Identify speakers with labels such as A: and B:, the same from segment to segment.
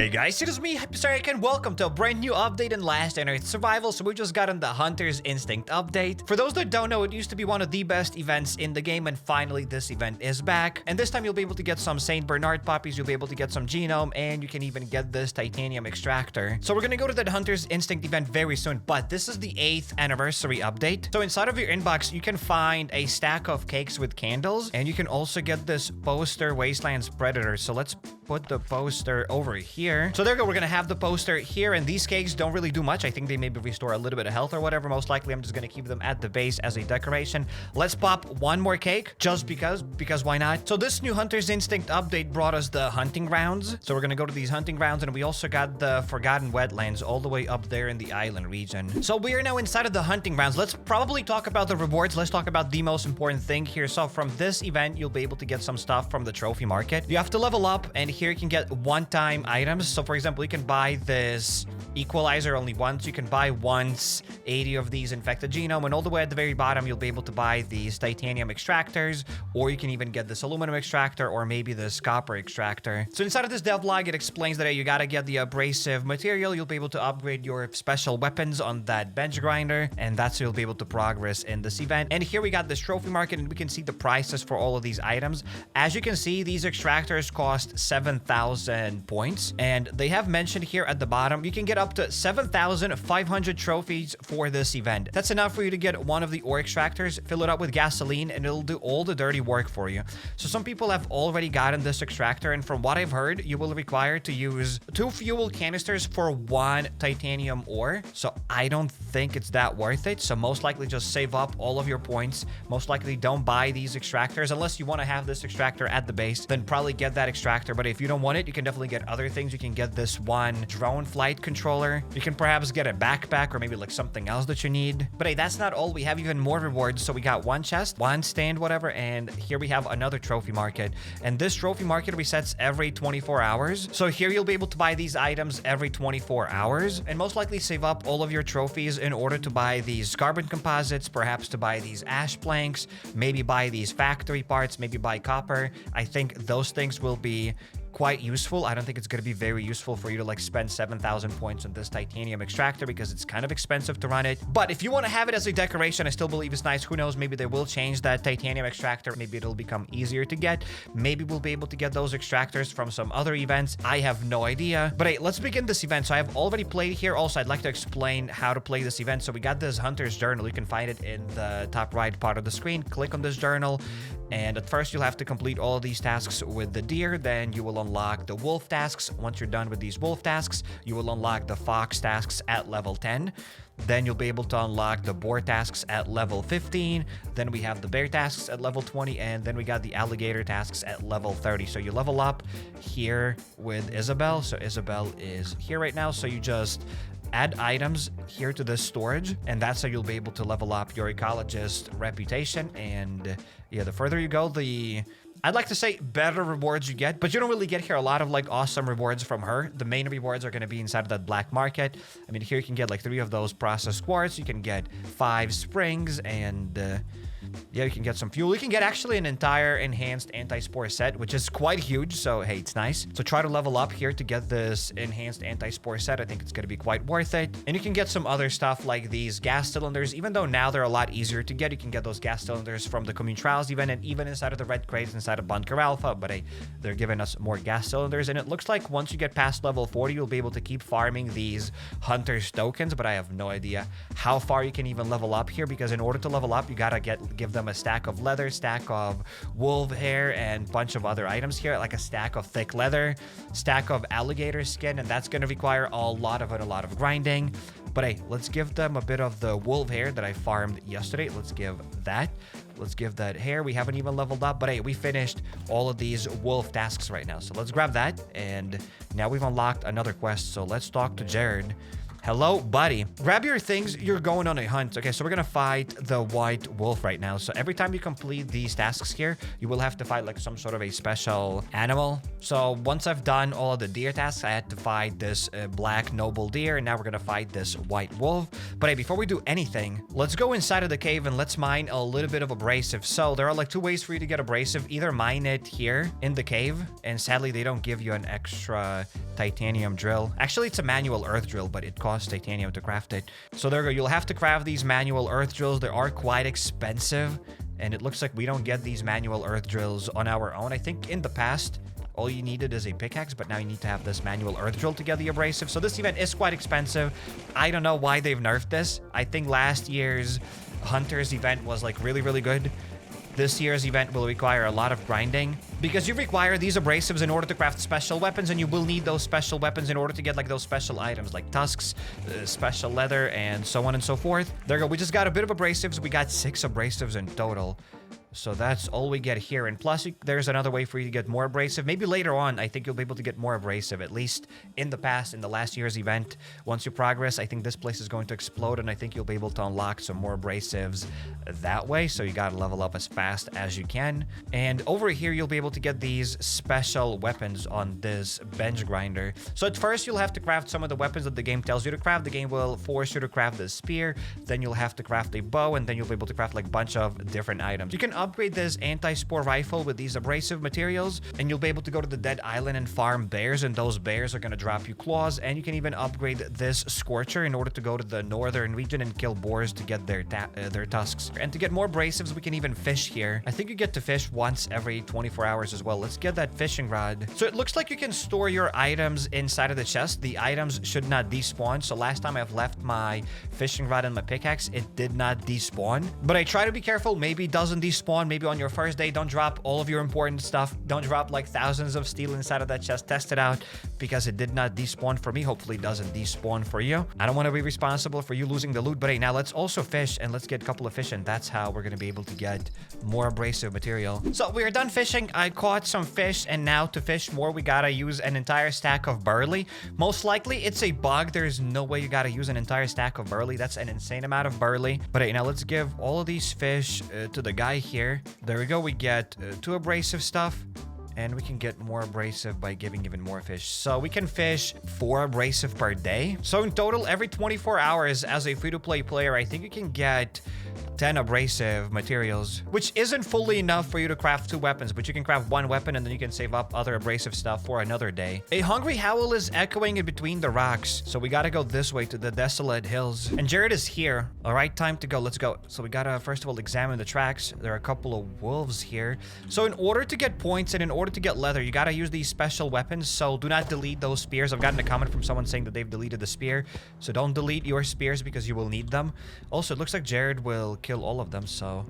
A: Hey guys, it is me, HappyCairek, and welcome to a brand new update in Last on Earth Survival. So we just got on the Hunter's Instinct update. For those that don't know, it used to be one of the best events in the game, and finally this event is back. And this time you'll be able to get some Saint Bernard puppies, you'll be able to get some genome, and you can even get this titanium extractor. So we're gonna go to that Hunter's Instinct event very soon, but this is the 8th anniversary update. So inside of your inbox, you can find a stack of cakes with candles, and you can also get this poster Wastelands Predator. So let's put the poster over here. So there we go, we're gonna have the poster here, and these cakes don't really do much. I think they maybe restore a little bit of health or whatever. Most likely I'm just gonna keep them at the base as a decoration. Let's pop one more cake just because why not? So this new Hunter's Instinct update brought us the hunting grounds. So we're gonna go to these hunting grounds, and we also got the Forgotten Wetlands all the way up there in the island region. So we are now inside of the hunting grounds. Let's probably talk about the rewards. Let's talk about the most important thing here. So from this event, you'll be able to get some stuff from the trophy market. You have to level up, and here you can get one-time items. So for example, you can buy this equalizer only once. You can buy once 80 of these infected genome, and all the way at the very bottom, you'll be able to buy these titanium extractors, or you can even get this aluminum extractor, or maybe this copper extractor. So inside of this devlog, it explains that you gotta get the abrasive material. You'll be able to upgrade your special weapons on that bench grinder, and that's how you'll be able to progress in this event. And here we got this trophy market, and we can see the prices for all of these items. As you can see, these extractors cost 7,000 points, and they have mentioned here at the bottom, you can get up to 7,500 trophies for this event. That's enough for you to get one of the ore extractors, fill it up with gasoline, and it'll do all the dirty work for you. So some people have already gotten this extractor, and from what I've heard, you will require to use 2 fuel canisters for 1 titanium ore. So I don't think it's that worth it. So most likely just save up all of your points. Most likely don't buy these extractors unless you want to have this extractor at the base. Then probably get that extractor. But if you don't want it, you can definitely get other things. You can get this one drone flight controller. You can perhaps get a backpack or maybe like something else that you need. But hey, that's not all. We have even more rewards. So we got 1 chest, 1 stand, whatever. And here we have another trophy market. And this trophy market resets every 24 hours. So here you'll be able to buy these items every 24 hours. And most likely save up all of your trophies in order to buy these carbon composites, perhaps to buy these ash planks, maybe buy these factory parts, maybe buy copper. I think those things will be quite useful. I don't think it's going to be very useful for you to like spend 7,000 points on this titanium extractor because it's kind of expensive to run it. But if you want to have it as a decoration, I still believe it's nice. Who knows, maybe they will change that titanium extractor. Maybe it'll become easier to get. Maybe we'll be able to get those extractors from some other events. I have no idea. But hey, let's begin this event. So I have already played here. Also, I'd like to explain how to play this event. So we got this Hunter's Journal. You can find it in the top right part of the screen. Click on this journal. And at first, you'll have to complete all of these tasks with the deer. Then you will unlock the wolf tasks. Once you're done with these wolf tasks, you will unlock the fox tasks at level 10. Then you'll be able to unlock the boar tasks at level 15. Then we have the bear tasks at level 20. And then we got the alligator tasks at level 30. So you level up here with Isabel. So Isabel is here right now. So you just add items here to this storage, and that's how you'll be able to level up your ecologist reputation. And yeah, the further you go, I'd like to say better rewards you get, but you don't really get here a lot of like awesome rewards from her. The main rewards are going to be inside of that black market. I mean, here you can get like 3 of those processed quartz. You can get 5 springs, and yeah, you can get some fuel. You can get actually an entire enhanced anti-spore set, which is quite huge. So hey, it's nice. So try to level up here to get this enhanced anti-spore set. I think it's going to be quite worth it. And you can get some other stuff like these gas cylinders. Even though now they're a lot easier to get, you can get those gas cylinders from the Commune Trials event, and even inside of the red crates inside of Bunker Alpha. But hey, they're giving us more gas cylinders, and it looks like once you get past level 40, you'll be able to keep farming these Hunter's tokens. But I have no idea how far you can even level up here, because in order to level up, you gotta give them a stack of leather, stack of wolf hair, and bunch of other items here, like a stack of thick leather, stack of alligator skin, and that's going to require a lot of grinding. But hey, let's give them a bit of the wolf hair that I farmed yesterday. Let's give that. Let's give that hair. We haven't even leveled up, but hey, we finished all of these wolf tasks right now. So let's grab that, and now we've unlocked another quest. So let's talk to Jared. Hello, buddy. Grab your things. You're going on a hunt. Okay, so we're gonna fight the white wolf right now. So every time you complete these tasks here, you will have to fight like some sort of a special animal. So once I've done all of the deer tasks, I had to fight this black noble deer, and now we're gonna fight this white wolf. But hey, before we do anything, let's go inside of the cave and let's mine a little bit of abrasive. So there are like 2 ways for you to get abrasive. Either mine it here in the cave, and sadly they don't give you an extra titanium drill. Actually, it's a manual earth drill, but it costs titanium to craft it. So there you go. You'll have to craft these manual earth drills. They are quite expensive, and it looks like we don't get these manual earth drills on our own. I think in the past, all you needed is a pickaxe, but now you need to have this manual earth drill to get the abrasive. So this event is quite expensive. I don't know why they've nerfed this. I think last year's Hunters event was like really, really good. This year's event will require a lot of grinding because you require these abrasives in order to craft special weapons, and you will need those special weapons in order to get like those special items like tusks, special leather, and so on and so forth. There you go. We just got a bit of abrasives. We got 6 abrasives in total. So that's all we get here. And plus, there's another way for you to get more abrasive. Maybe later on, I think you'll be able to get more abrasive. At least in the past, in the last year's event, once you progress, I think this place is going to explode. And I think you'll be able to unlock some more abrasives that way. So you got to level up as fast as you can. And over here, you'll be able to get these special weapons on this bench grinder. So at first, you'll have to craft some of the weapons that the game tells you to craft. The game will force you to craft the spear. Then you'll have to craft a bow. And then you'll be able to craft like a bunch of different items. You can upgrade this anti-spore rifle with these abrasive materials, and you'll be able to go to the dead island and farm bears, and those bears are going to drop you claws. And you can even upgrade this Scorcher in order to go to the northern region and kill boars to get their tusks. And to get more abrasives, we can even fish here. I think you get to fish once every 24 hours as well. Let's get that fishing rod. So it looks like you can store your items inside of the chest. The items should not despawn. So last time I've left my fishing rod and my pickaxe, it did not despawn. But I try to be careful. Maybe it doesn't despawn. Maybe on your first day, don't drop all of your important stuff. Don't drop like thousands of steel inside of that chest. Test it out because it did not despawn for me. Hopefully it doesn't despawn for you. I don't want to be responsible for you losing the loot, but hey, now let's also fish and let's get a couple of fish, and that's how we're going to be able to get more abrasive material. So we're done fishing. I caught some fish, and now to fish more, we gotta use an entire stack of barley. Most likely it's a bug. There's no way you gotta use an entire stack of barley. That's an insane amount of barley. But hey, now let's give all of these fish to the guy here. There we go. We get 2 abrasive stuff, and we can get more abrasive by giving even more fish. So we can fish 4 abrasive per day. So in total, every 24 hours as a free-to-play player, I think you can get 10 abrasive materials, which isn't fully enough for you to craft 2 weapons, but you can craft 1 weapon and then you can save up other abrasive stuff for another day. A hungry howl is echoing in between the rocks, so we gotta go this way to the desolate hills. And Jared is here. All right, time to go. Let's go. So we gotta first of all examine the tracks. There are a couple of wolves here. So in order to get points and in order to get leather, you gotta use these special weapons. So do not delete those spears. I've gotten a comment from someone saying that they've deleted the spear, so don't delete your spears because you will need them. Also, it looks like Jared will kill all of them, so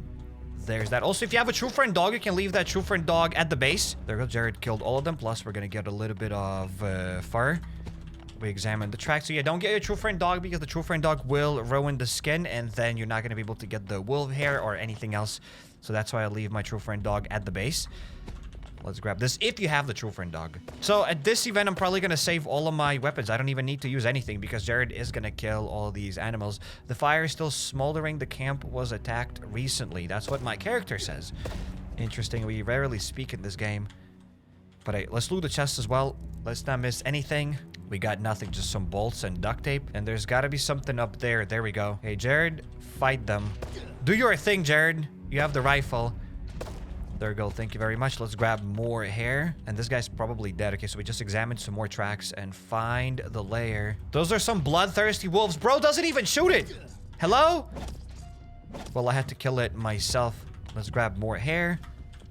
A: there's that. Also, if you have a true friend dog, you can leave that true friend dog at the base. There we go. Jared killed all of them, plus we're gonna get a little bit of fur. We examined the track. So yeah, don't get your true friend dog because the true friend dog will ruin the skin, and then you're not gonna be able to get the wolf hair or anything else. So that's why I leave my true friend dog at the base. Let's grab this if you have the true friend dog. So at this event, I'm probably going to save all of my weapons. I don't even need to use anything because Jared is going to kill all these animals. The fire is still smoldering. The camp was attacked recently. That's what my character says. Interesting. We rarely speak in this game. But hey, let's loot the chest as well. Let's not miss anything. We got nothing, just some bolts and duct tape. And there's got to be something up there. There we go. Hey, Jared, fight them. Do your thing, Jared. You have the rifle. There we go. Thank you very much. Let's grab more hair. And this guy's probably dead. Okay, so we just examined some more tracks and find the lair. Those are some bloodthirsty wolves. Bro doesn't even shoot it. Hello? Well, I had to kill it myself. Let's grab more hair.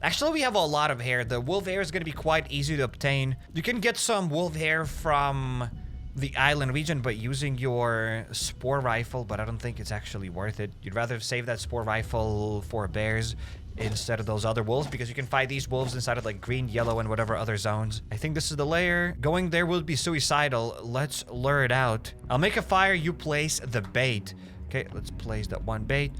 A: Actually, we have a lot of hair. The wolf hair is going to be quite easy to obtain. You can get some wolf hair from the island region, but using your spore rifle, but I don't think it's actually worth it. You'd rather save that spore rifle for bears instead of those other wolves, because you can fight these wolves inside of like green, yellow, and whatever other zones. I think this is the lair. Going there will be suicidal. Let's lure it out. I'll make a fire. You place the bait. Okay, let's place that one bait.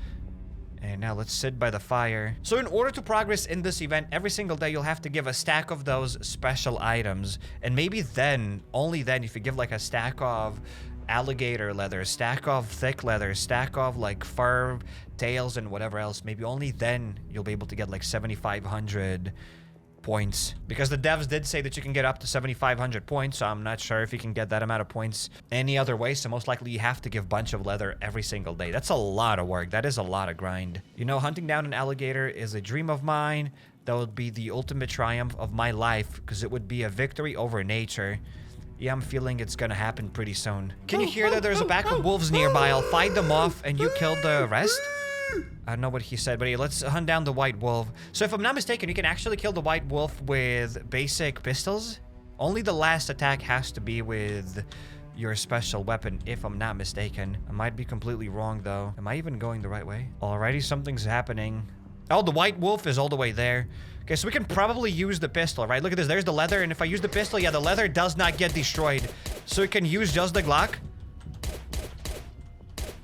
A: And now let's sit by the fire. So in order to progress in this event, every single day you'll have to give a stack of those special items. And maybe then, only then, if you give like a stack of alligator leather, stack of thick leather, stack of like fur, tails, and whatever else. Maybe only then you'll be able to get like 7,500 points, because the devs did say that you can get up to 7,500 points, so I'm not sure if you can get that amount of points any other way. So most likely you have to give a bunch of leather every single day. That's a lot of work. That is a lot of grind. You know, hunting down an alligator is a dream of mine. That would be the ultimate triumph of my life, because it would be a victory over nature. Yeah, I'm feeling it's gonna happen pretty soon. Can you hear that there's a pack of wolves nearby? I'll fight them off and you kill the rest? I don't know what he said, but hey, let's hunt down the white wolf. So if I'm not mistaken, you can actually kill the white wolf with basic pistols. Only the last attack has to be with your special weapon, if I'm not mistaken. I might be completely wrong, though. Am I even going the right way? Alrighty, something's happening. Oh, the white wolf is all the way there. Okay, so we can probably use the pistol, right? Look at this. There's the leather, and if I use the pistol, yeah, the leather does not get destroyed. So we can use just the Glock.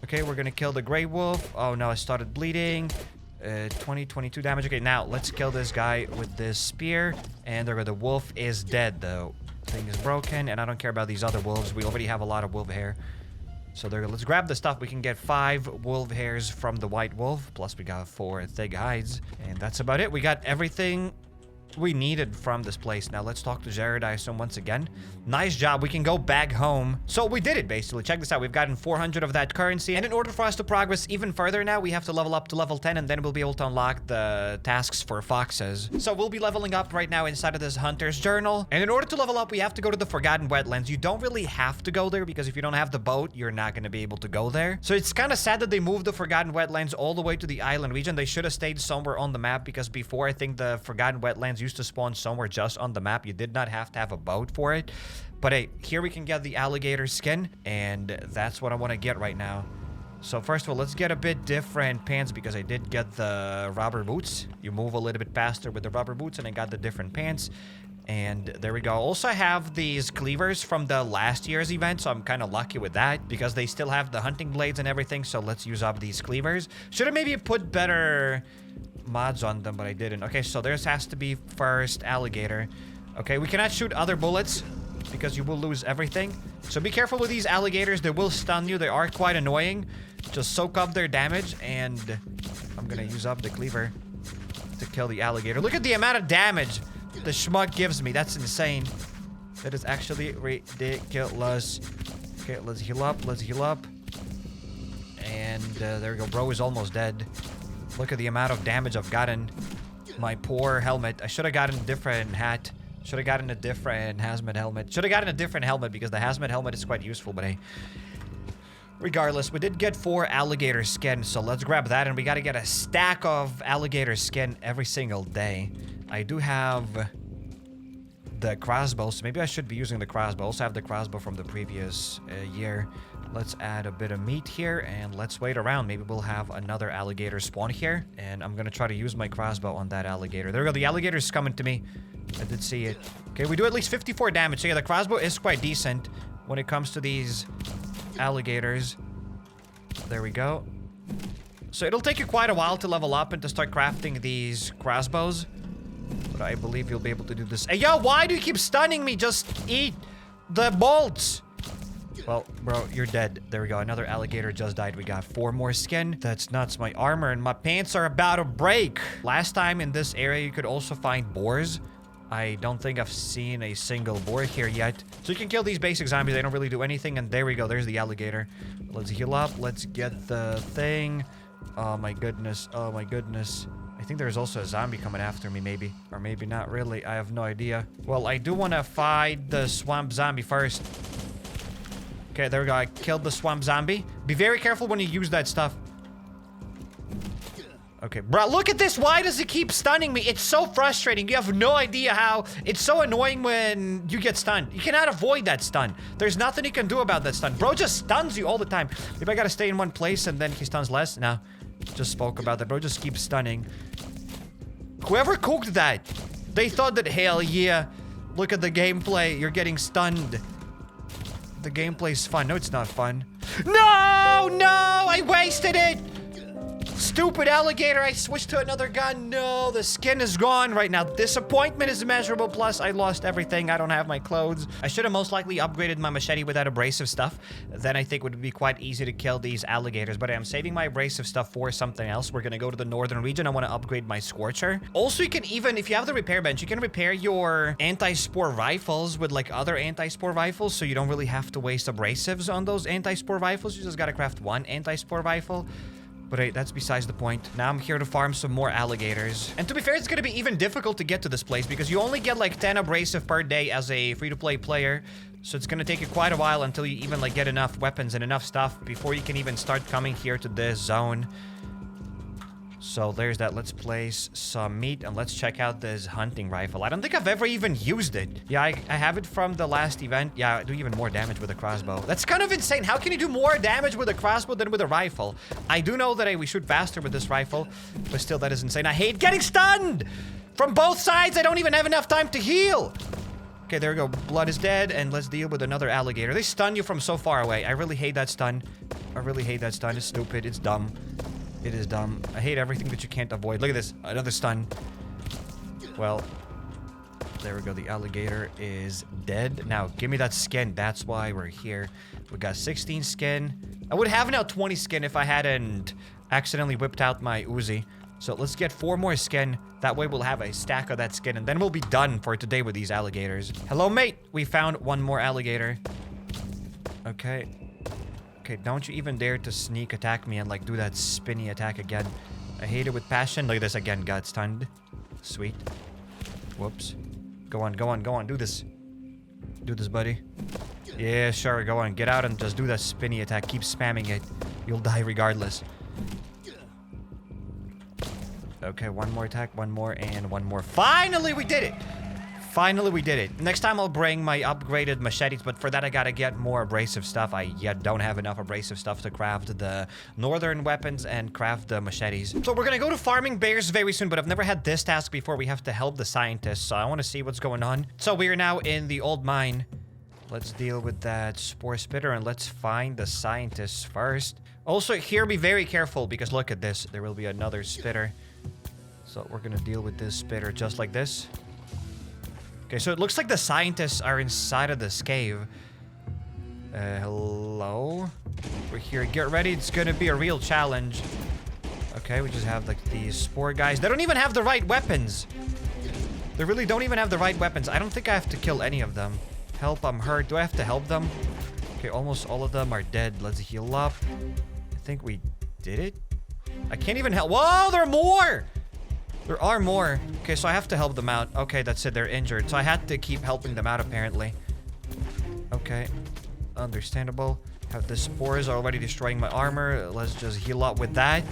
A: Okay, we're gonna kill the gray wolf. Oh no, I started bleeding. 22 damage. Okay, now let's kill this guy with this spear. And the wolf is dead, though. Thing is broken, and I don't care about these other wolves. We already have a lot of wolf hair. So let's grab the stuff. We can get 5 wolf hairs from the white wolf. Plus we got 4 thick hides. And that's about it. We got everything we needed from this place. Now let's talk to Jared, I assume, once again. Nice job. We can go back home. So we did it, basically. Check this out. We've gotten 400 of that currency. And in order for us to progress even further now, we have to level up to level 10, and then we'll be able to unlock the tasks for foxes. So we'll be leveling up right now inside of this hunter's journal. And in order to level up, we have to go to the Forgotten Wetlands. You don't really have to go there, because if you don't have the boat, you're not going to be able to go there. So it's kind of sad that they moved the Forgotten Wetlands all the way to the island region. They should have stayed somewhere on the map, because before, I think the Forgotten Wetlands used to spawn somewhere just on the map. You did not have to have a boat for it. But hey, here we can get the alligator skin, and that's what I want to get right now. So first of all, let's get a bit different pants, because I did get the rubber boots. You move a little bit faster with the rubber boots, and I got the different pants. And there we go. Also, I have these cleavers from the last year's event, so I'm kind of lucky with that, because they still have the hunting blades and everything. So let's use up these cleavers. Should have maybe put better mods on them, but I didn't. Okay, so theirs has to be first alligator. Okay, we cannot shoot other bullets, because you will lose everything. So be careful with these alligators. They will stun you. They are quite annoying. Just soak up their damage, and I'm gonna use up the cleaver to kill the alligator. Look at the amount of damage the schmuck gives me. That's insane. That is actually ridiculous. Okay, let's heal up. Let's heal up. And there we go. Bro is almost dead. Look at the amount of damage I've gotten. My poor helmet. I should have gotten a different hat. Should have gotten a different hazmat helmet. Should have gotten a different helmet, because the hazmat helmet is quite useful, but hey. Regardless, we did get 4 alligator skin, so let's grab that, and we gotta get a stack of alligator skin every single day. I do have the crossbow, so maybe I should be using the crossbow. I also have the crossbow from the previous year. Let's add a bit of meat here, and let's wait around. Maybe we'll have another alligator spawn here, and I'm gonna try to use my crossbow on that alligator. There we go. The alligator's coming to me. I did see it. Okay, we do at least 54 damage. So yeah, the crossbow is quite decent when it comes to these alligators. There we go. So it'll take you quite a while to level up and to start crafting these crossbows, but I believe you'll be able to do this. Hey, yo, why do you keep stunning me? Just eat the bolts. Well, bro, you're dead. There we go. Another alligator just died. We got 4 more skin. That's nuts. My armor and my pants are about to break. Last time in this area, you could also find boars. I don't think I've seen a single boar here yet. So you can kill these basic zombies. They don't really do anything. And there we go. There's the alligator. Let's heal up. Let's get the thing. Oh, my goodness. Oh, my goodness. I think there's also a zombie coming after me, maybe. Or maybe not really. I have no idea. Well, I do want to fight the swamp zombie first. Okay, there we go. I killed the swamp zombie. Be very careful when you use that stuff. Okay, bro, look at this. Why does it keep stunning me? It's so frustrating. You have no idea how. It's so annoying when you get stunned. You cannot avoid that stun. There's nothing you can do about that stun. Bro just stuns you all the time. Maybe I gotta stay in one place and then he stuns less. No, just spoke about that. Bro just keeps stunning. Whoever cooked that, they thought that, hell yeah, look at the gameplay. You're getting stunned. The gameplay's fun. No, it's not fun. No, no, I wasted it. Stupid alligator, I switched to another gun. No, the skin is gone right now. Disappointment is immeasurable. Plus, I lost everything. I don't have my clothes. I should have most likely upgraded my machete with that abrasive stuff. Then I think it would be quite easy to kill these alligators. But I'm saving my abrasive stuff for something else. We're gonna go to the northern region. I want to upgrade my Scorcher. Also, you can even, if you have the repair bench, you can repair your anti-spore rifles with like other anti-spore rifles. So you don't really have to waste abrasives on those anti-spore rifles. You just gotta craft one anti-spore rifle. But hey, that's besides the point. Now I'm here to farm some more alligators. And to be fair, it's gonna be even difficult to get to this place because you only get like 10 abrasive per day as a free-to-play player. So it's gonna take you quite a while until you even like get enough weapons and enough stuff before you can even start coming here to this zone. So there's that. Let's place some meat and let's check out this hunting rifle. I don't think I've ever even used it. Yeah, I have it from the last event. Yeah, I do even more damage with a crossbow. That's kind of insane. How can you do more damage with a crossbow than with a rifle? I do know that we shoot faster with this rifle, but still, that is insane. I hate getting stunned from both sides. I don't even have enough time to heal. Okay, there we go. Blood is dead, and let's deal with another alligator. They stun you from so far away. I really hate that stun. I really hate that stun. It's stupid. It's dumb. It is dumb. I hate everything that you can't avoid. Look at this. Another stun. Well, there we go. The alligator is dead. Now, give me that skin. That's why we're here. We got 16 skin. I would have now 20 skin if I hadn't accidentally whipped out my Uzi. So let's get 4 more skin. That way we'll have a stack of that skin. And then we'll be done for today with these alligators. Hello, mate. We found one more alligator. Okay. Okay, don't you even dare to sneak attack me and like do that spinny attack again. I hate it with passion. Look at this again. Got stunned. Sweet. Whoops. Go on, go on, go on. Do this. Do this, buddy. Yeah, sure. Go on. Get out and just do that spinny attack. Keep spamming it. You'll die regardless. Okay, one more attack. One more and one more. Finally, we did it. Finally, we did it. Next time, I'll bring my upgraded machetes, but for that, I gotta get more abrasive stuff. I yet don't have enough abrasive stuff to craft the northern weapons and craft the machetes. So we're gonna go to farming bears very soon, but I've never had this task before. We have to help the scientists, so I want to see what's going on. So we are now in the old mine. Let's deal with that spore spitter, and let's find the scientists first. Also, here, be very careful, because look at this. There will be another spitter. So we're gonna deal with this spitter just like this. Okay, so it looks like the scientists are inside of this cave. Hello? We're here. Get ready. It's gonna be a real challenge. Okay, we just have like these spore guys. They don't even have the right weapons. They really don't even have the right weapons. I don't think I have to kill any of them. Help, I'm hurt. Do I have to help them? Okay, almost all of them are dead. Let's heal up. I think we did it. I can't even help. Whoa, there are more! There are more. Okay, so I have to help them out. Okay, that's it. They're injured. So I had to keep helping them out, apparently. Okay. Understandable. Have the spores already destroying my armor. Let's just heal up with that.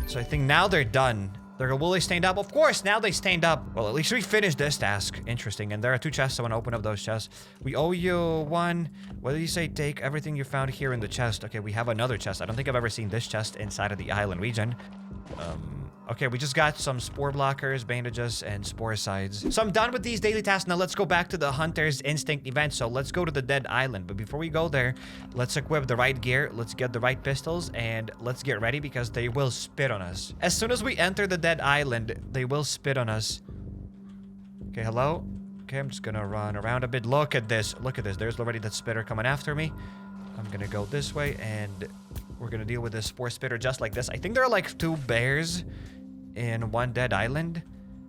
A: So I think now they're done. Will they stand up? Of course, now they stand up. Well, at least we finished this task. Interesting. And there are 2 chests. I want to open up those chests. We owe you 1. What did you say? Take everything you found here in the chest. Okay, we have another chest. I don't think I've ever seen this chest inside of the island region. Okay, we just got some spore blockers, bandages, and sporicides. So I'm done with these daily tasks. Now let's go back to the Hunter's Instinct event. So let's go to the Dead Island. But before we go there, let's equip the right gear. Let's get the right pistols. And let's get ready because they will spit on us. As soon as we enter the Dead Island, they will spit on us. Okay, hello? Okay, I'm just gonna run around a bit. Look at this. Look at this. There's already that spitter coming after me. I'm gonna go this way and we're gonna deal with this spore spitter just like this. I think there are like 2 bears in one dead island.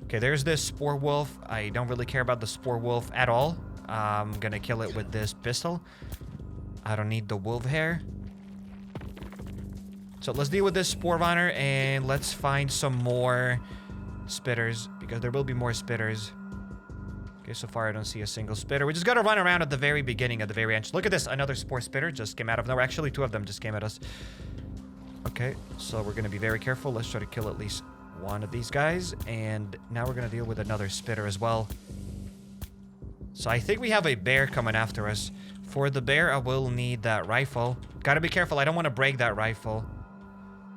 A: Okay, there's this spore wolf. I don't really care about the spore wolf at all. I'm gonna kill it with this pistol. I don't need the wolf hair. So let's deal with this spore runner and let's find some more spitters because there will be more spitters. Okay, so far I don't see a single spitter. We just gotta run around at the very beginning, at the very end. Look at this, another spore spitter just came out of nowhere. Actually, 2 of them just came at us. Okay, so we're gonna be very careful. Let's try to kill at least 1 of these guys. And now we're gonna deal with another spitter as well. So I think we have a bear coming after us. For the bear, I will need that rifle. Gotta be careful, I don't want to break that rifle.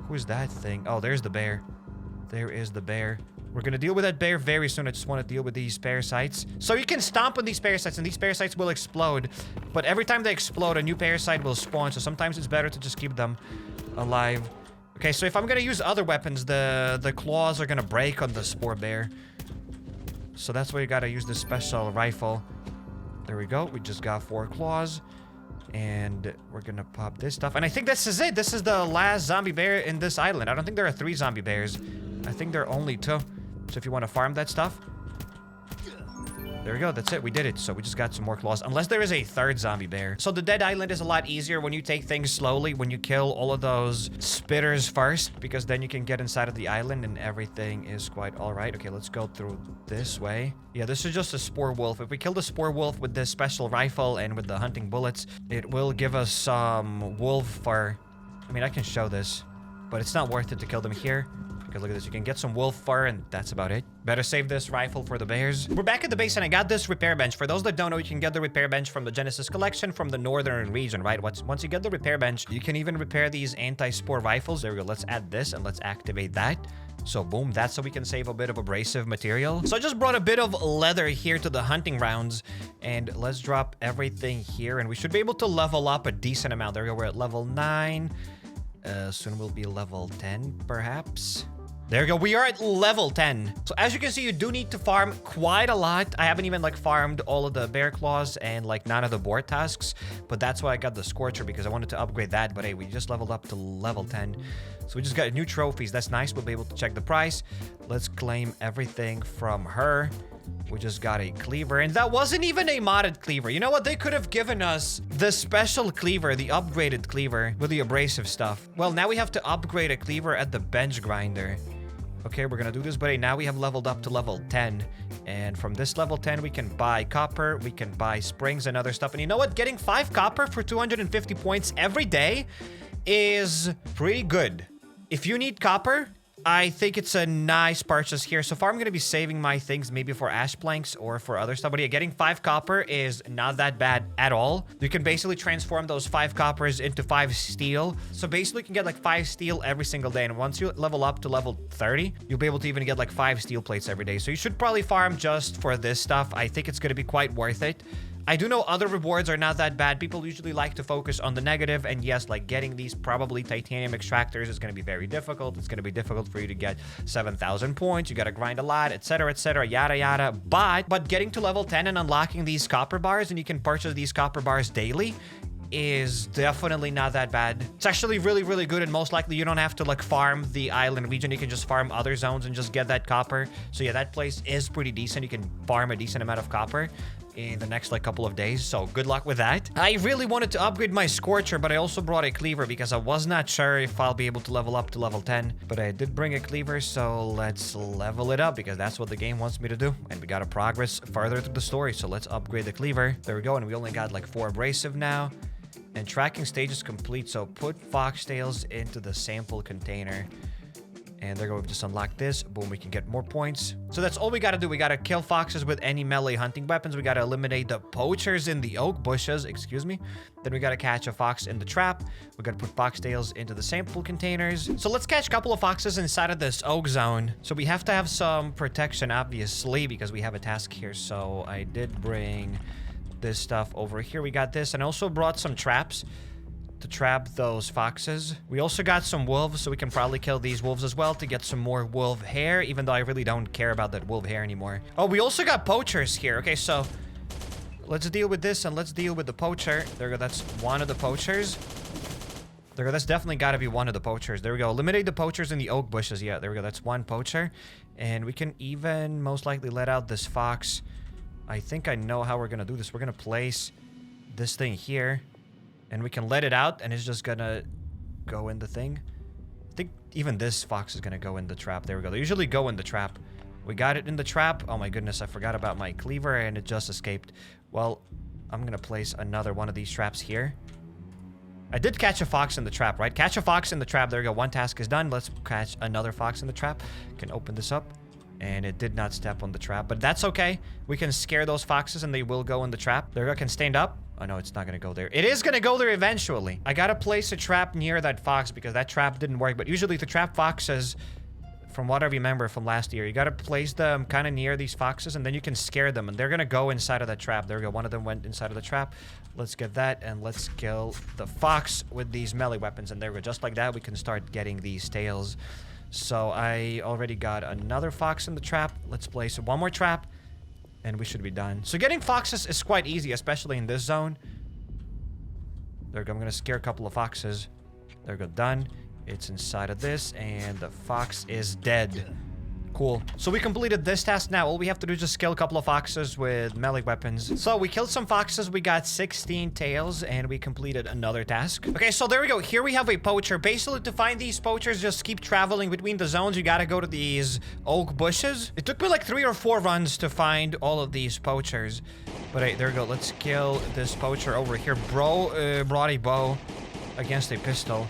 A: Who's that thing? Oh, there's the bear. There is the bear. We're gonna deal with that bear very soon. I just want to deal with these parasites. So you can stomp on these parasites, and these parasites will explode. But every time they explode, a new parasite will spawn. So sometimes it's better to just keep them alive. Okay, so if I'm gonna use other weapons, the claws are gonna break on the spore bear. So that's why you gotta use the special rifle. There we go. We just got 4 claws. And we're gonna pop this stuff. And I think this is it. This is the last zombie bear in this island. I don't think there are 3 zombie bears. I think there are only 2. So if you want to farm that stuff. There we go. That's it. We did it. So we just got some more claws. Unless there is a 3rd zombie bear. So the dead island is a lot easier when you take things slowly. When you kill all of those spitters first. Because then you can get inside of the island and everything is quite alright. Okay, let's go through this way. Yeah, this is just a spore wolf. If we kill the spore wolf with this special rifle and with the hunting bullets, it will give us some wolf fur. I mean, I can show this. But it's not worth it to kill them here. Because look at this, you can get some wolf fur and that's about it. Better save this rifle for the bears. We're back at the base and I got this repair bench. For those that don't know, you can get the repair bench from the Genesis collection from the northern region, right? Once you get the repair bench, you can even repair these anti-spore rifles. There we go. Let's add this and let's activate that. So boom, that's so we can save a bit of abrasive material. So I just brought a bit of leather here to the hunting rounds and let's drop everything here and we should be able to level up a decent amount. There we go. We're at level 9. Soon we'll be level 10 perhaps. There we go. We are at level 10. So as you can see, you do need to farm quite a lot. I haven't even like farmed all of the bear claws and like none of the boar tusks. But that's why I got the Scorcher because I wanted to upgrade that. But hey, we just leveled up to level 10. So we just got new trophies. That's nice. We'll be able to check the price. Let's claim everything from her. We just got a cleaver. And that wasn't even a modded cleaver. You know what? They could have given us the special cleaver, the upgraded cleaver with the abrasive stuff. Well, now we have to upgrade a cleaver at the bench grinder. Okay, we're gonna do this, but hey, now we have leveled up to level 10. And from this level 10, we can buy copper, we can buy springs and other stuff. And you know what? Getting 5 copper for 250 points every day is pretty good. If you need copper, I think it's a nice purchase here. So far, I'm going to be saving my things maybe for ash planks or for other stuff. But yeah, getting 5 copper is not that bad at all. You can basically transform those 5 coppers into 5 steel. So basically, you can get like 5 steel every single day. And once you level up to level 30, you'll be able to even get like 5 steel plates every day. So you should probably farm just for this stuff. I think it's going to be quite worth it. I do know other rewards are not that bad. People usually like to focus on the negative. And yes, like getting these probably titanium extractors is going to be very difficult. It's going to be difficult for you to get 7,000 points. You got to grind a lot, etc., yada, yada. But getting to level 10 and unlocking these copper bars, and you can purchase these copper bars daily, is definitely not that bad. It's actually really, really good, and most likely you don't have to like farm the island region. You can just farm other zones and just get that copper. So yeah, that place is pretty decent. You can farm a decent amount of copper in the next like couple of days, so good luck with that. I really wanted to upgrade my Scorcher, but I also brought a cleaver because I was not sure if I'll be able to level up to level 10, but I did bring a cleaver, so let's level it up because that's what the game wants me to do, and we gotta progress further through the story. So let's upgrade the cleaver. There we go, and we only got like 4 abrasive now, and tracking stage is complete. So put foxtails into the sample container. And there we go, we've just unlocked this. Boom, we can get more points. So that's all we gotta do. We gotta kill foxes with any melee hunting weapons. We gotta eliminate the poachers in the oak bushes, excuse me. Then we gotta catch a fox in the trap. We gotta put foxtails into the sample containers. So let's catch a couple of foxes inside of this oak zone. So we have to have some protection, obviously, because we have a task here. So I did bring this stuff over here. We got this, and I also brought some traps to trap those foxes. We also got some wolves, so we can probably kill these wolves as well to get some more wolf hair, even though I really don't care about that wolf hair anymore. Oh, we also got poachers here. Okay, so let's deal with this and let's deal with the poacher. There we go, that's one of the poachers. There we go, that's definitely got to be one of the poachers. There we go, eliminate the poachers in the oak bushes. Yeah, there we go, that's one poacher. And we can even most likely let out this fox. I think I know how we're gonna do this. We're gonna place this thing here, and we can let it out, and it's just gonna go in the thing. I think even this fox is gonna go in the trap. There we go. They usually go in the trap. We got it in the trap. Oh my goodness, I forgot about my cleaver, and it just escaped. Well, I'm gonna place another one of these traps here. I did catch a fox in the trap, right? Catch a fox in the trap. There we go. One task is done. Let's catch another fox in the trap. Can open this up. And it did not step on the trap, but that's okay. We can scare those foxes and they will go in the trap. There we go, can stand up. Oh no, it's not gonna go there. It is gonna go there eventually. I gotta place a trap near that fox because that trap didn't work, but usually to trap foxes from what I remember from last year. You gotta place them kind of near these foxes, and then you can scare them, and they're gonna go inside of that trap. There we go. One of them went inside of the trap. Let's get that, and let's kill the fox with these melee weapons. And there we go. Just like that, we can start getting these tails. So I already got another fox in the trap. Let's place one more trap, and we should be done. So getting foxes is quite easy, especially in this zone. There we go. I'm gonna scare a couple of foxes. There we go. Done. It's inside of this, and the fox is dead. Cool. So we completed this task now. All we have to do is just kill a couple of foxes with melee weapons. So we killed some foxes. We got 16 tails, and we completed another task. Okay, so there we go. Here we have a poacher. Basically, to find these poachers, just keep traveling between the zones. You gotta go to these oak bushes. It took me like 3 or 4 runs to find all of these poachers. But hey, there we go. Let's kill this poacher over here. Bro brought a bow against a pistol.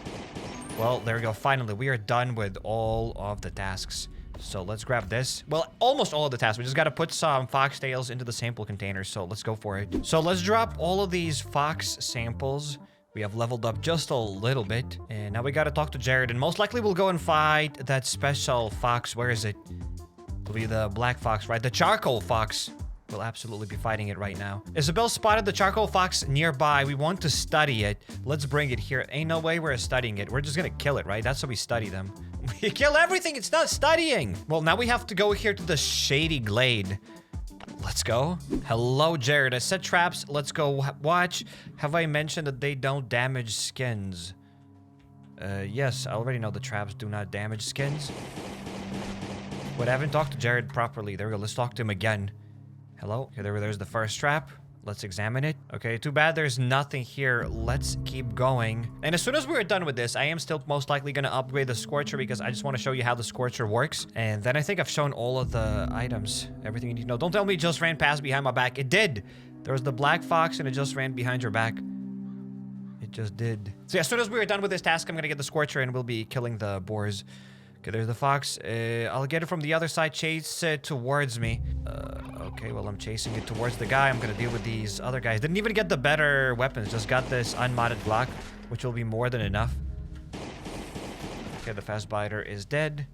A: Well, there we go. Finally, we are done with all of the tasks. So let's grab this. Well, almost all of the tasks. We just got to put some fox tails into the sample container. So let's go for it. So let's drop all of these fox samples. We have leveled up just a little bit. And now we got to talk to Jared. And most likely we'll go and fight that special fox. Where is it? It'll be the black fox, right? The charcoal fox. We'll absolutely be fighting it right now. Isabel spotted the charcoal fox nearby. We want to study it. Let's bring it here. Ain't no way we're studying it. We're just gonna kill it, right? That's how we study them. We kill everything. It's not studying. Well, now we have to go here to the shady glade. Let's go. Hello, Jared. I set traps. Let's go watch. Have I mentioned that they don't damage skins? Yes, I already know the traps do not damage skins. But I haven't talked to Jared properly. There we go. Let's talk to him again. Hello? Okay, there's the first trap. Let's examine it. Okay, too bad there's nothing here. Let's keep going. And as soon as we're done with this, I am still most likely going to upgrade the Scorcher because I just want to show you how the Scorcher works. And then I think I've shown all of the items. Everything you need to know. Don't tell me it just ran past behind my back. It did. There was the black fox and it just ran behind your back. It just did. So yeah, as soon as we're done with this task, I'm going to get the Scorcher and we'll be killing the boars. Okay, there's the fox. I'll get it from the other side. Chase it towards me. Okay, well, I'm chasing it towards the guy. I'm gonna deal with these other guys. Didn't even get the better weapons. Just got this unmodded Glock, which will be more than enough. Okay, the fast biter is dead.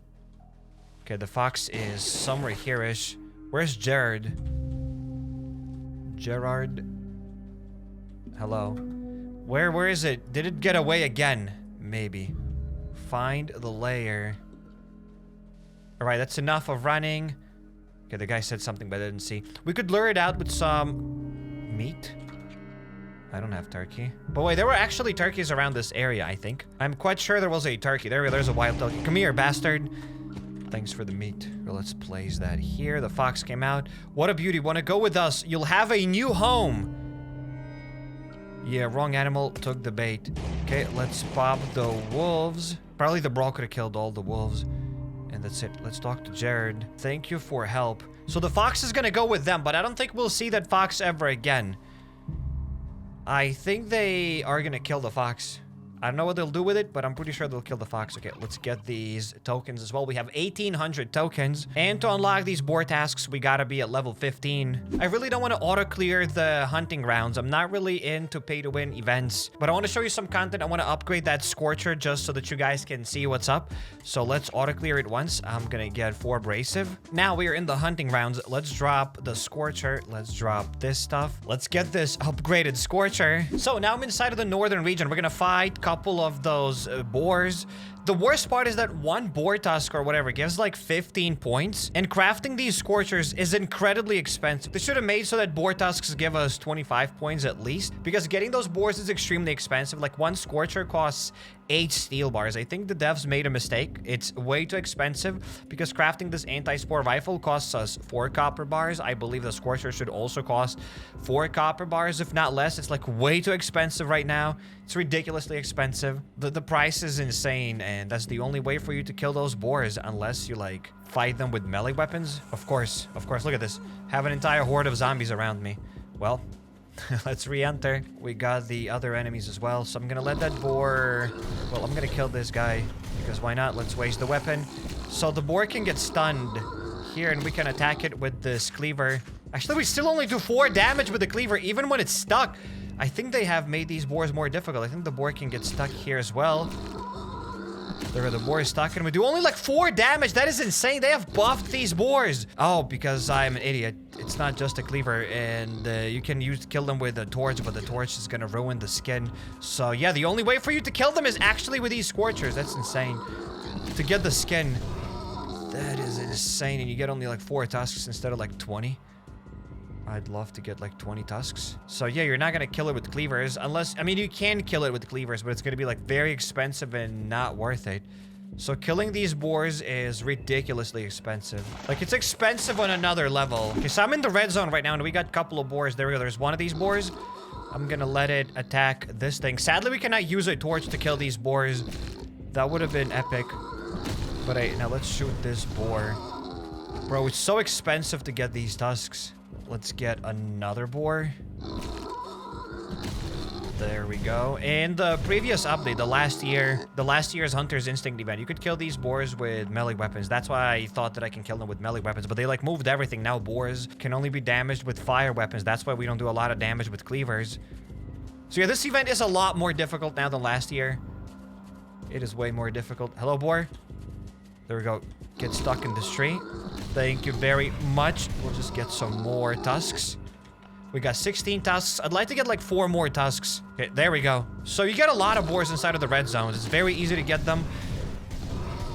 A: Okay, the fox is somewhere here-ish. Where's Jared? Gerard? Hello? Where is it? Did it get away again? Maybe. Find the lair. Alright, that's enough of running. Okay, the guy said something, but I didn't see. We could lure it out with some meat. I don't have turkey. But wait, there were actually turkeys around this area, I think. I'm quite sure there was a turkey. There's a wild turkey. Come here, bastard. Thanks for the meat. Well, let's place that here. The fox came out. What a beauty. Want to go with us? You'll have a new home. Yeah, wrong animal. Took the bait. Okay, let's pop the wolves. Probably the brawl could have killed all the wolves. And that's it. Let's talk to Jared. Thank you for help. So the fox is gonna go with them, but I don't think we'll see that fox ever again. I think they are gonna kill the fox. I don't know what they'll do with it, but I'm pretty sure they'll kill the fox. Okay, let's get these tokens as well. We have 1,800 tokens. And to unlock these boar tasks, we gotta be at level 15. I really don't want to auto-clear the hunting rounds. I'm not really into pay-to-win events. But I want to show you some content. I want to upgrade that Scorcher just so that you guys can see what's up. So let's auto-clear it once. I'm gonna get 4 abrasive. Now we are in the hunting rounds. Let's drop the Scorcher. Let's drop this stuff. Let's get this upgraded Scorcher. So now I'm inside of the northern region. We're gonna fight couple of those boars. The worst part is that one boar tusk or whatever gives like 15 points, and crafting these Scorchers is incredibly expensive. They should have made so that boar tusks give us 25 points at least, because getting those boars is extremely expensive. Like one Scorcher costs 8 steel bars. I think the devs made a mistake. It's way too expensive because crafting this anti-spore rifle costs us 4 copper bars. I believe the Scorcher should also cost 4 copper bars, if not less. It's like way too expensive right now. It's ridiculously expensive. The price is insane, and that's the only way for you to kill those boars unless you like fight them with melee weapons. Of course, look at this. Have an entire horde of zombies around me. Well, let's re-enter. We got the other enemies as well, so I'm gonna let that boar... Well, I'm gonna kill this guy, because why not? Let's waste the weapon. So the boar can get stunned here, and we can attack it with this cleaver. Actually, we still only do 4 damage with the cleaver, even when it's stuck. I think they have made these boars more difficult. I think the boar can get stuck here as well. There are the boars stuck and we do only like 4 damage. That is insane. They have buffed these boars. Oh, because I'm an idiot. It's not just a cleaver, and you can kill them with a torch, but the torch is gonna ruin the skin. So yeah, the only way for you to kill them is actually with these Scorchers. That's insane. To get the skin, that is insane, and you get only like 4 tusks instead of like 20. I'd love to get like 20 tusks. So yeah, you're not gonna kill it with cleavers unless, I mean, you can kill it with cleavers, but it's gonna be like very expensive and not worth it. So killing these boars is ridiculously expensive. Like, it's expensive on another level. Okay, so I'm in the red zone right now, and we got a couple of boars. There we go. There's one of these boars. I'm gonna let it attack this thing. Sadly, we cannot use a torch to kill these boars. That would have been epic. But hey, now let's shoot this boar. Bro, it's so expensive to get these tusks. Let's get another boar. There we go. In the previous update, the last year's Hunter's Instinct event, you could kill these boars with melee weapons. That's why I thought that I can kill them with melee weapons, but they like moved everything. Now boars can only be damaged with fire weapons. That's why we don't do a lot of damage with cleavers. So yeah, this event is a lot more difficult now than last year. It is way more difficult. Hello, boar. There we go. Get stuck in this tree. Thank you very much. We'll just get some more tusks. We got 16 tusks. I'd like to get like 4 more tusks. Okay, there we go. So you get a lot of boars inside of the red zones. It's very easy to get them,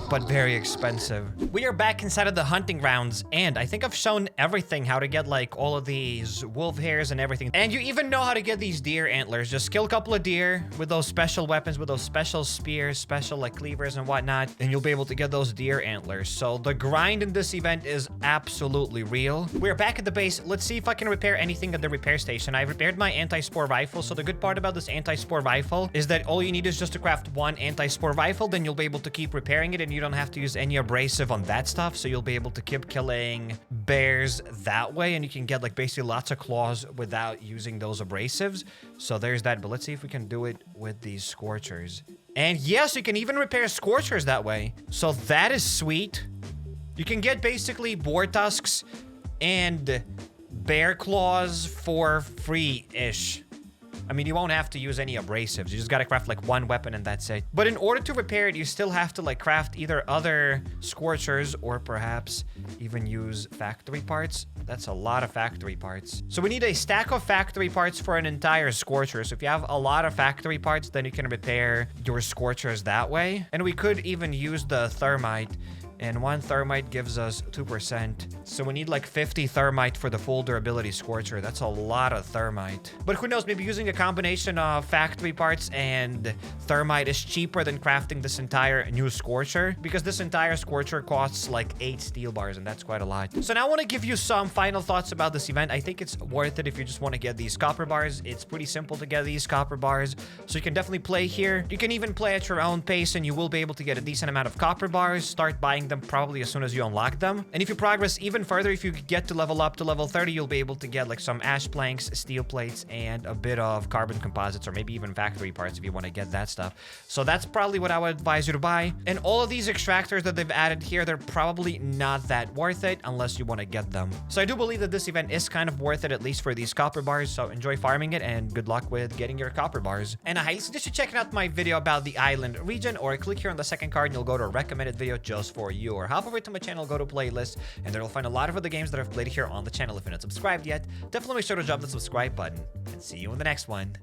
A: but very expensive. We are back inside of the hunting grounds, and I think I've shown everything, how to get like all of these wolf hairs and everything. And you even know how to get these deer antlers. Just kill a couple of deer with those special weapons, with those special spears, special like cleavers and whatnot, and you'll be able to get those deer antlers. So the grind in this event is absolutely real. We're back at the base. Let's see if I can repair anything at the repair station. I repaired my anti-spore rifle. So the good part about this anti-spore rifle is that all you need is just to craft 1 anti-spore rifle, then you'll be able to keep repairing it, and you don't have to use any abrasive on that stuff, so you'll be able to keep killing bears that way, and you can get like basically lots of claws without using those abrasives. So there's that, but let's see if we can do it with these Scorchers. And yes, you can even repair Scorchers that way. So that is sweet. You can get basically boar tusks and bear claws for free-ish. I mean, you won't have to use any abrasives. You just gotta craft like 1 weapon and that's it. But in order to repair it, you still have to like craft either other Scorchers or perhaps even use factory parts. That's a lot of factory parts. So we need a stack of factory parts for an entire Scorcher. So if you have a lot of factory parts, then you can repair your Scorchers that way. And we could even use the thermite. And 1 thermite gives us 2%. So we need like 50 thermite for the full durability Scorcher. That's a lot of thermite. But who knows, maybe using a combination of factory parts and thermite is cheaper than crafting this entire new Scorcher, because this entire Scorcher costs like 8 steel bars, and that's quite a lot. So now I want to give you some final thoughts about this event. I think it's worth it if you just want to get these copper bars. It's pretty simple to get these copper bars, so you can definitely play here. You can even play at your own pace, and you will be able to get a decent amount of copper bars. Start buying them probably as soon as you unlock them. And if you progress even further, if you get to level up to level 30, you'll be able to get like some ash planks, steel plates, and a bit of carbon composites, or maybe even factory parts if you want to get that stuff. So that's probably what I would advise you to buy. And all of these extractors that they've added here, they're probably not that worth it unless you want to get them. So I do believe that this event is kind of worth it, at least for these copper bars. So enjoy farming it, and good luck with getting your copper bars. And I highly suggest you checking out my video about the island region, or click here on the second card and you'll go to a recommended video just for you. Or hop over to my channel, go to playlist, and there you'll find a lot of other games that I've played here on the channel. If you're not subscribed yet, definitely make sure to drop the subscribe button, and see you in the next one.